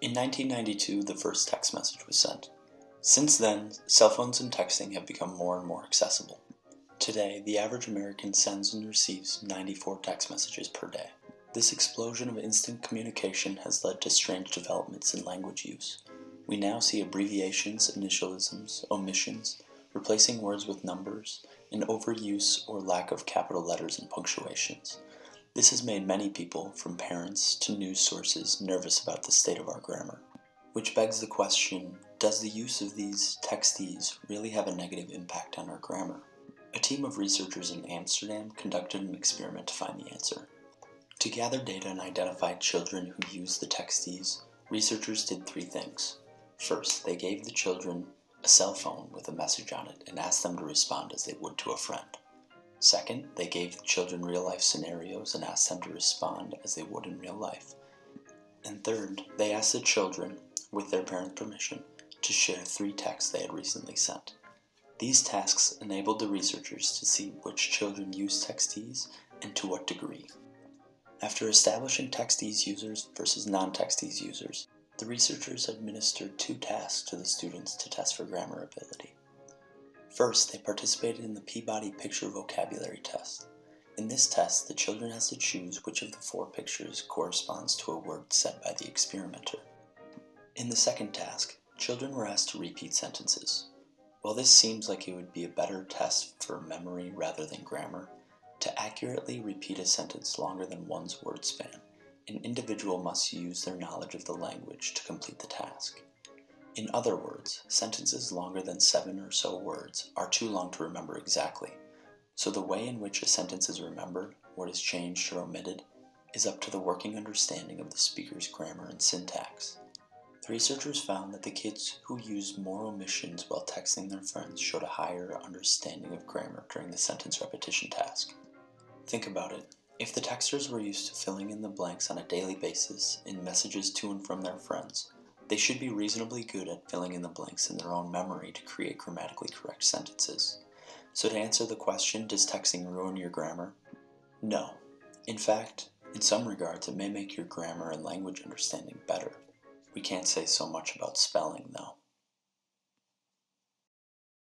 In 1992, the first text message was sent. Since then, cell phones and texting have become more and more accessible. Today, the average American sends and receives 94 text messages per day. This explosion of instant communication has led to strange developments in language use. We now see abbreviations, initialisms, omissions, replacing words with numbers, and overuse or lack of capital letters and punctuations. This has made many people, from parents to news sources, nervous about the state of our grammar. Which begs the question, does the use of these textees really have a negative impact on our grammar? A team of researchers in Amsterdam conducted an experiment to find the answer. To gather data and identify children who used the textees, researchers did three things. First, they gave the children a cell phone with a message on it and asked them to respond as they would to a friend. Second, they gave the children real-life scenarios and asked them to respond as they would in real life. And third, they asked the children, with their parents' permission, to share 3 texts they had recently sent. These tasks enabled the researchers to see which children used textees and to what degree. After establishing textees users versus non-textees users, the researchers administered 2 tasks to the students to test for grammar ability. First, they participated in the Peabody Picture Vocabulary Test. In this test, the children has to choose which of the 4 pictures corresponds to a word said by the experimenter. In the second task, children were asked to repeat sentences. While this seems like it would be a better test for memory rather than grammar, to accurately repeat a sentence longer than one's word span, an individual must use their knowledge of the language to complete the task. In other words, sentences longer than 7 or so words are too long to remember exactly, so the way in which a sentence is remembered, what is changed or omitted, is up to the working understanding of the speaker's grammar and syntax. The researchers found that the kids who used more omissions while texting their friends showed a higher understanding of grammar during the sentence repetition task. Think about it. If the texters were used to filling in the blanks on a daily basis in messages to and from their friends, they should be reasonably good at filling in the blanks in their own memory to create grammatically correct sentences. So to answer the question, does texting ruin your grammar? No. In fact, in some regards, it may make your grammar and language understanding better. We can't say so much about spelling, though.